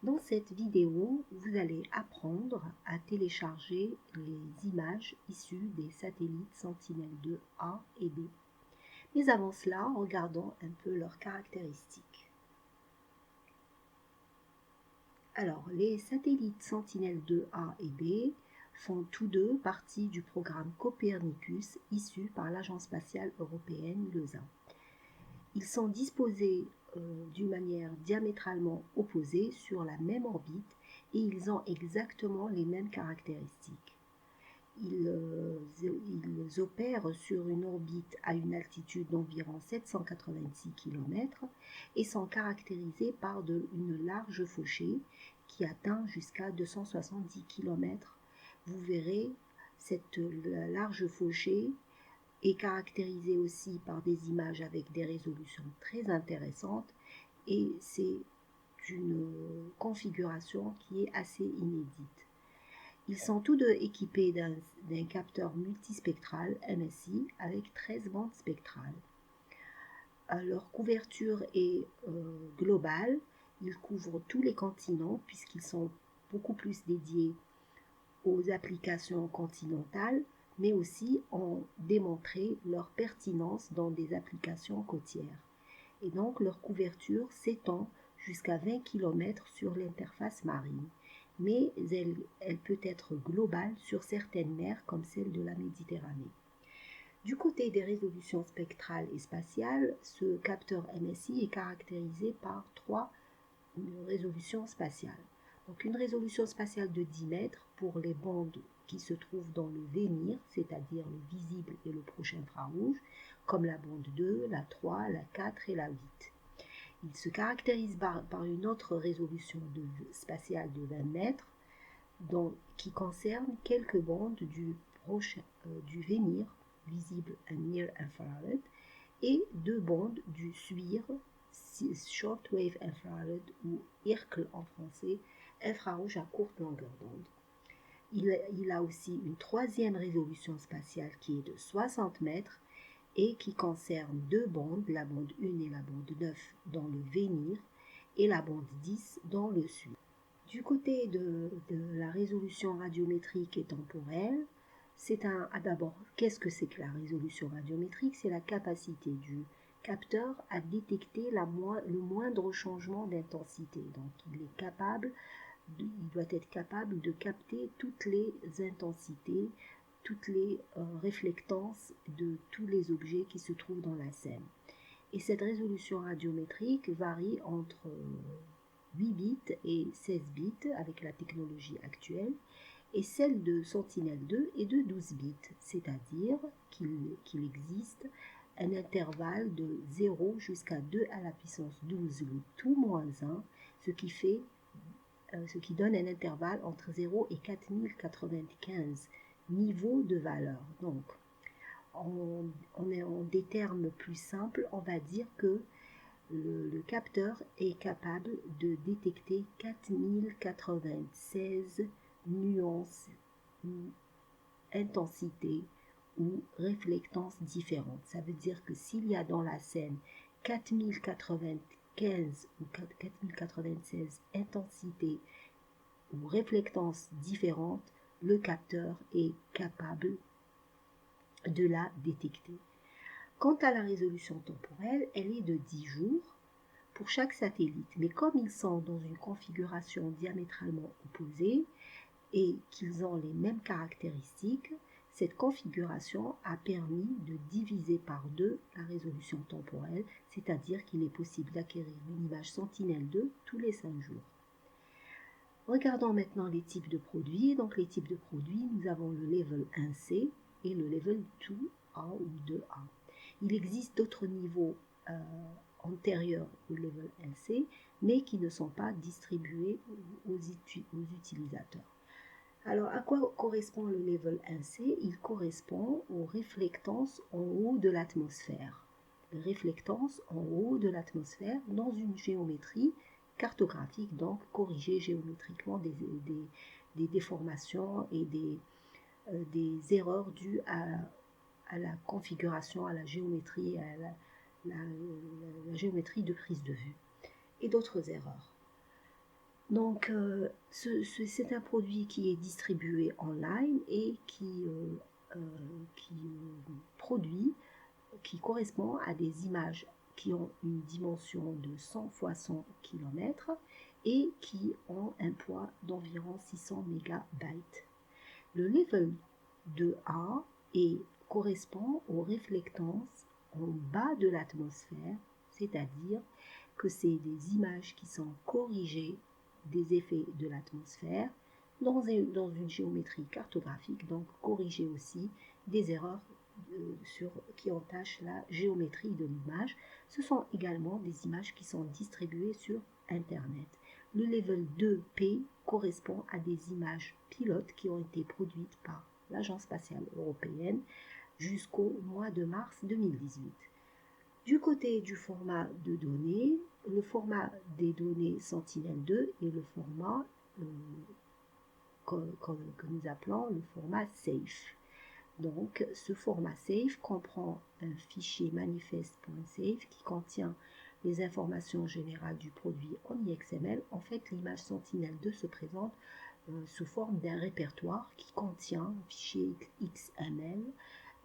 Dans cette vidéo, vous allez apprendre à télécharger les images issues des satellites Sentinelle-2A et B. Mais avant cela, regardons un peu leurs caractéristiques. Alors, les satellites Sentinelle-2A et B font tous deux partie du programme Copernicus issu par l'Agence spatiale européenne, l'ESA. Ils sont disposés d'une manière diamétralement opposée sur la même orbite et ils ont exactement les mêmes caractéristiques. Ils opèrent sur une orbite à une altitude d'environ 786 km et sont caractérisés par une large fauchée qui atteint jusqu'à 270 km. Vous verrez, cette large fauchée est caractérisée aussi par des images avec des résolutions très intéressantes et c'est une configuration qui est assez inédite. Ils sont tous deux équipés d'un capteur multispectral MSI avec 13 bandes spectrales. Leur couverture est globale, ils couvrent tous les continents puisqu'ils sont beaucoup plus dédiés aux applications continentales, mais aussi ont démontré leur pertinence dans des applications côtières. Et donc leur couverture s'étend jusqu'à 20 km sur l'interface marine, mais elle peut être globale sur certaines mers comme celle de la Méditerranée. Du côté des résolutions spectrales et spatiales, ce capteur MSI est caractérisé par trois résolutions spatiales. Donc une résolution spatiale de 10 mètres pour les bandes qui se trouvent dans le Vénir, c'est-à-dire le visible et le proche infrarouge, comme la bande 2, la 3, la 4 et la 8. Il se caractérise par une autre résolution spatiale de 20 mètres qui concerne quelques bandes du Vénir, visible and near infrared, et deux bandes du SWIR, Shortwave Infrared ou IRCL en français, infrarouge à courte longueur d'onde. Il a aussi une troisième résolution spatiale qui est de 60 mètres et qui concerne deux bandes, la bande 1 et la bande 9 dans le Vénir et la bande 10 dans le SWIR. Du côté de la résolution radiométrique et temporelle, d'abord, qu'est-ce que c'est que la résolution radiométrique? C'est la capacité du capteur à détecter le moindre changement d'intensité. Donc, il doit être capable de capter toutes les intensités, toutes les réflectances de tous les objets qui se trouvent dans la scène. Et cette résolution radiométrique varie entre 8 bits et 16 bits avec la technologie actuelle, et celle de Sentinelle-2 est de 12 bits, c'est-à-dire qu'il existe un intervalle de 0 jusqu'à 2 à la puissance 12, le tout moins 1, ce qui donne un intervalle entre 0 et 4095 niveaux de valeur. Donc, en des termes plus simples, on va dire que le capteur est capable de détecter 4096 nuances ou intensités ou réflectances différentes. Ça veut dire que s'il y a dans la scène 4095 ou 4096 intensités ou réflectances différentes, le capteur est capable de la détecter. Quant à la résolution temporelle, elle est de 10 jours pour chaque satellite. Mais comme ils sont dans une configuration diamétralement opposée et qu'ils ont les mêmes caractéristiques, cette configuration a permis de diviser par deux la résolution temporelle, c'est-à-dire qu'il est possible d'acquérir une image Sentinelle-2 tous les 5 jours. Regardons maintenant les types de produits. Donc les types de produits, nous avons le level 1C et le level 2A ou 2A. Il existe d'autres niveaux antérieurs au level 1C, mais qui ne sont pas distribués aux utilisateurs. Alors, à quoi correspond le level 1C? Il correspond aux réflectances en haut de l'atmosphère. Les réflectances en haut de l'atmosphère dans une géométrie cartographique, donc corriger géométriquement des déformations et des erreurs dues à la configuration, à la géométrie, à la géométrie de prise de vue et d'autres erreurs. Donc, c'est un produit qui est distribué online et produit, qui correspond à des images qui ont une dimension de 100 x 100 km et qui ont un poids d'environ 600 mégabytes. Le level 2A correspond aux reflectances en bas de l'atmosphère, c'est-à-dire que c'est des images qui sont corrigées des effets de l'atmosphère dans une géométrie cartographique, donc corriger aussi des erreurs qui entachent la géométrie de l'image. Ce sont également des images qui sont distribuées sur Internet. Le level 2P correspond à des images pilotes qui ont été produites par l'Agence spatiale européenne jusqu'au mois de mars 2018. Du côté du format de données, le format des données Sentinel-2 est le format que nous appelons le format SAFE. Donc, ce format SAFE comprend un fichier manifest.safe qui contient les informations générales du produit en XML. En fait, l'image Sentinel-2 se présente sous forme d'un répertoire qui contient un fichier XML,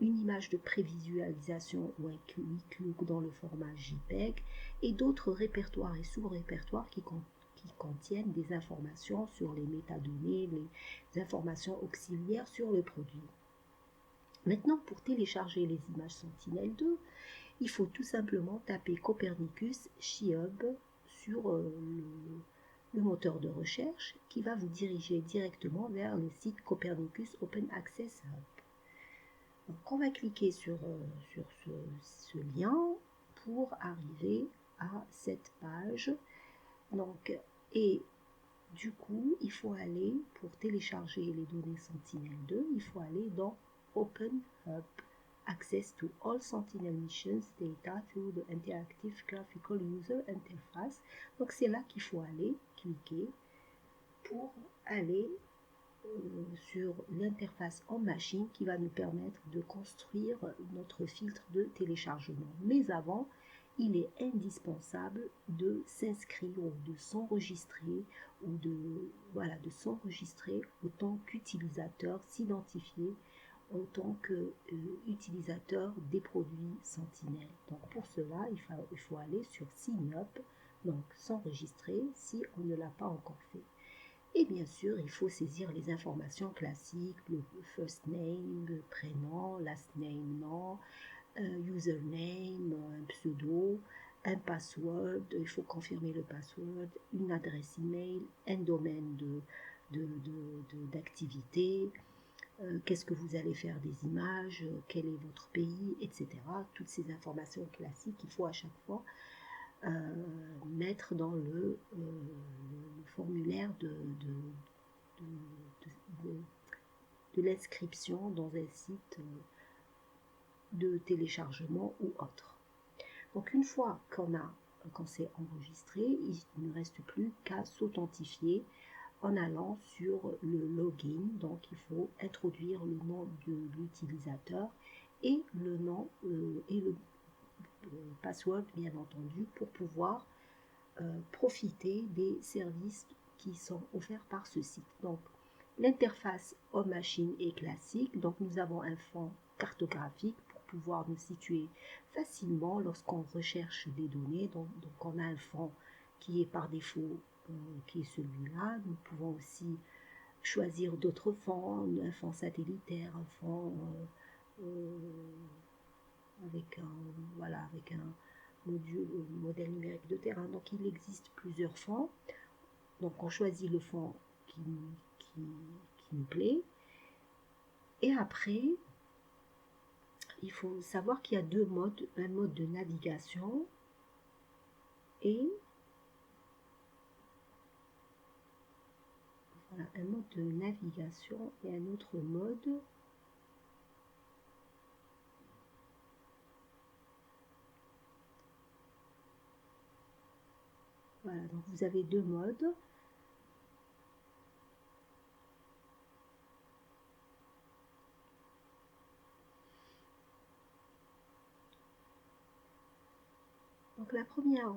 une image de prévisualisation ou un QIQ dans le format JPEG et d'autres répertoires et sous-répertoires qui contiennent des informations sur les métadonnées, les informations auxiliaires sur le produit. Maintenant, pour télécharger les images Sentinel-2, il faut tout simplement taper Copernicus SheHub sur le moteur de recherche qui va vous diriger directement vers le site Copernicus Open Access Hub. Donc, on va cliquer sur ce lien pour arriver à cette page. Donc, et du coup, il faut aller, pour télécharger les données Sentinel-2, il faut aller dans Open Hub, Access to all Sentinel missions data through the interactive graphical user interface. Donc c'est là qu'il faut aller cliquer pour aller sur l'interface en machine qui va nous permettre de construire notre filtre de téléchargement. Mais avant, il est indispensable de s'inscrire ou de s'enregistrer ou de s'enregistrer autant qu'utilisateur, s'identifier en tant qu'utilisateur des produits Sentinel. Donc pour cela, il faut aller sur Sign Up, donc s'enregistrer si on ne l'a pas encore fait. Et bien sûr, il faut saisir les informations classiques, le first name, le prénom, last name, nom, username, un pseudo, un password, il faut confirmer le password, une adresse email, un domaine d'activité, qu'est-ce que vous allez faire des images, quel est votre pays, etc. Toutes ces informations classiques, il faut à chaque fois mettre dans le formulaire de l'inscription dans un site de téléchargement ou autre. Donc une fois qu'on s'est enregistré, il ne reste plus qu'à s'authentifier en allant sur le login. Donc il faut introduire le nom de l'utilisateur et le nom et le password bien entendu pour pouvoir profiter des services qui sont offerts par ce site. Donc l'interface Home Machine est classique, donc nous avons un fond cartographique pour pouvoir nous situer facilement lorsqu'on recherche des données. Donc on a un fond qui est par défaut qui est celui-là. Nous pouvons aussi choisir d'autres fonds, un fond satellitaire, un fond avec un modèle numérique de terrain. Donc il existe plusieurs fonds. Donc on choisit le fond qui nous plaît. Et après, il faut savoir qu'il y a deux modes, un mode de navigation et voilà, un mode de navigation et un autre mode voilà, donc vous avez deux modes. Donc la première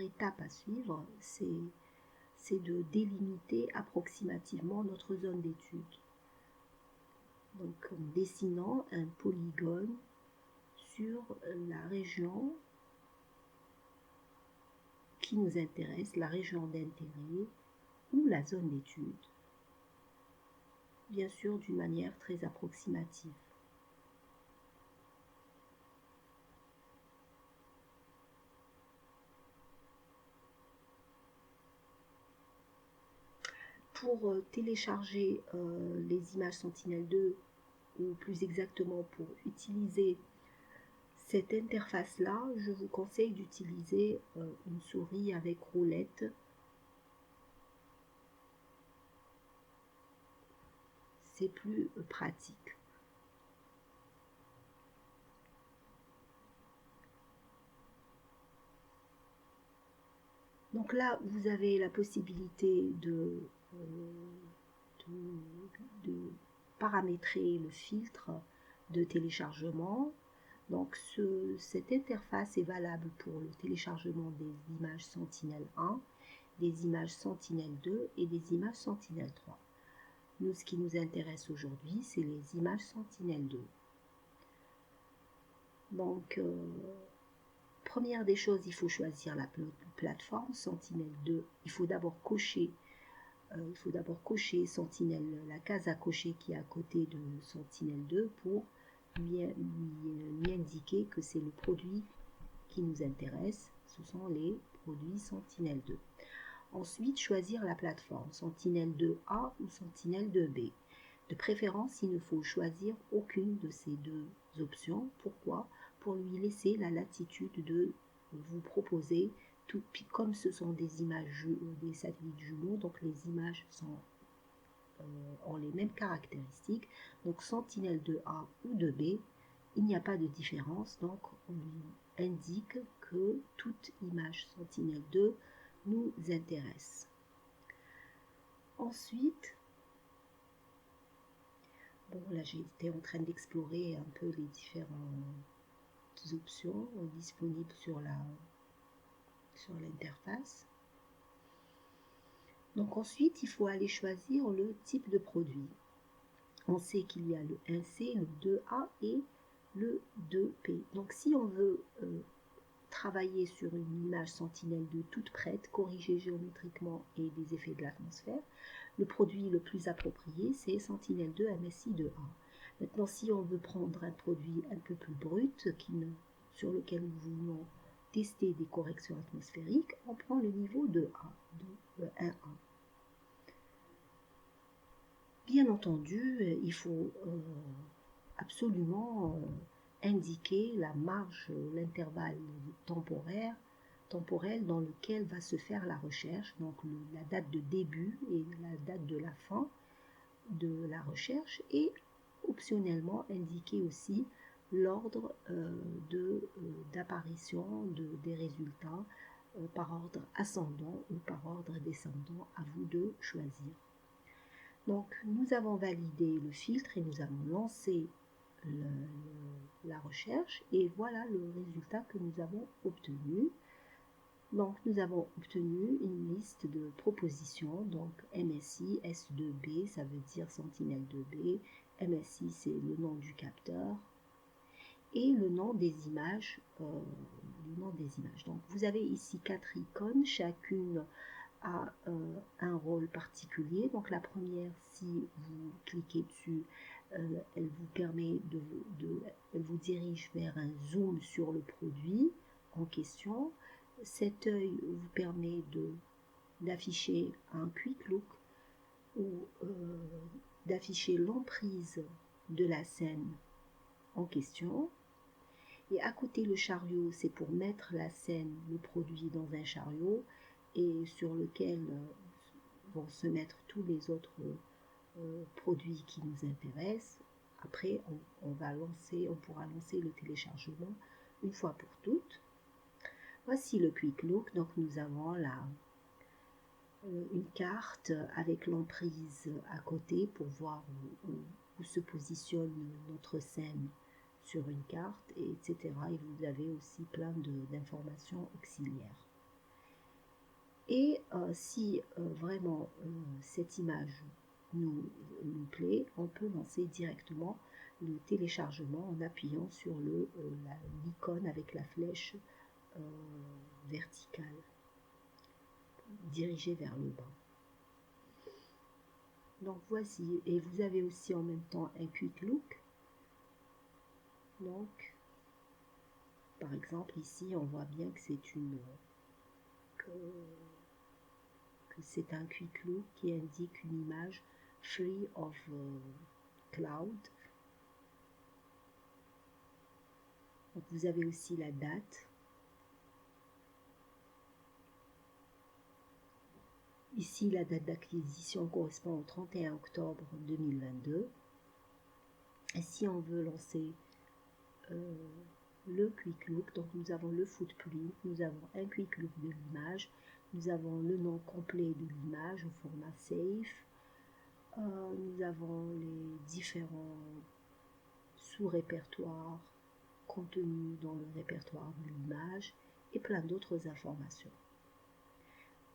étape à suivre, c'est c'est de délimiter approximativement notre zone d'étude. Donc en dessinant un polygone sur la région qui nous intéresse, la région d'intérêt ou la zone d'étude, bien sûr d'une manière très approximative. Pour télécharger les images Sentinel-2, ou plus exactement pour utiliser cette interface-là, je vous conseille d'utiliser une souris avec roulette. C'est plus pratique. Donc là, vous avez la possibilité de paramétrer le filtre de téléchargement. Donc cette interface est valable pour le téléchargement des images Sentinel-1, des images Sentinel-2 et des images Sentinel-3. Nous, ce qui nous intéresse aujourd'hui, c'est les images Sentinel-2. Donc, première des choses, il faut choisir la plateforme Sentinel-2. Il faut d'abord cocher Sentinel, la case à cocher qui est à côté de Sentinel-2 pour lui indiquer que c'est le produit qui nous intéresse. Ce sont les produits Sentinel-2. Ensuite, choisir la plateforme Sentinel-2A ou Sentinel-2B. De préférence, il ne faut choisir aucune de ces deux options. Pourquoi? Pour lui laisser la latitude de vous proposer, comme ce sont des images, des satellites jumeaux, donc les images ont les mêmes caractéristiques. Donc Sentinel-2A ou 2B, il n'y a pas de différence. Donc on lui indique que toute image Sentinel-2 nous intéresse. Ensuite, bon, là j'étais en train d'explorer un peu les différentes options disponibles sur l'interface. Donc ensuite, il faut aller choisir le type de produit. On sait qu'il y a le 1C, le 2A et le 2P. Donc si on veut travailler sur une image Sentinel-2 toute prête, corrigée géométriquement et des effets de l'atmosphère, le produit le plus approprié, c'est Sentinel-2 MSI-2A. Maintenant, si on veut prendre un produit un peu plus brut, sur lequel nous voulons tester des corrections atmosphériques, on prend le niveau 2A, de 1A. Bien entendu, il faut absolument indiquer la marge, l'intervalle temporel dans lequel va se faire la recherche, donc la date de début et la date de la fin de la recherche, et optionnellement indiquer aussi l'ordre d'apparition des résultats par ordre ascendant ou par ordre descendant, à vous de choisir. Donc nous avons validé le filtre et nous avons lancé la recherche, et voilà le résultat que nous avons obtenu. Donc nous avons obtenu une liste de propositions, donc MSI S2B, ça veut dire Sentinel-2B, MSI c'est le nom du capteur, et le nom des images. Donc vous avez ici 4 icônes, chacune a un rôle particulier. Donc la première, si vous cliquez dessus, elle vous permet elle vous dirige vers un zoom sur le produit en question. Cet œil vous permet d'afficher un quick look ou d'afficher l'emprise de la scène en question. Et à côté, le chariot, c'est pour mettre la scène, le produit dans un chariot, et sur lequel vont se mettre tous les autres produits qui nous intéressent. Après, on pourra lancer le téléchargement une fois pour toutes. Voici le Quick Look. Donc nous avons là une carte avec l'emprise à côté pour voir où se positionne notre scène sur une carte, etc. Et vous avez aussi plein d'informations auxiliaires. Et si vraiment cette image nous plaît, on peut lancer directement le téléchargement en appuyant sur l'icône avec la flèche verticale dirigée vers le bas. Donc voici, et vous avez aussi en même temps un quick look. Donc par exemple ici on voit bien que c'est un quick look qui indique une image free of cloud. Donc vous avez aussi la date. Ici, la date d'acquisition correspond au 31 octobre 2022. Et si on veut lancer le quick look, donc nous avons le footprint, nous avons un quick look de l'image, nous avons le nom complet de l'image au format safe, nous avons les différents sous-répertoires contenus dans le répertoire de l'image et plein d'autres informations.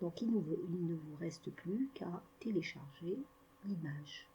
Donc il ne vous reste plus qu'à télécharger l'image.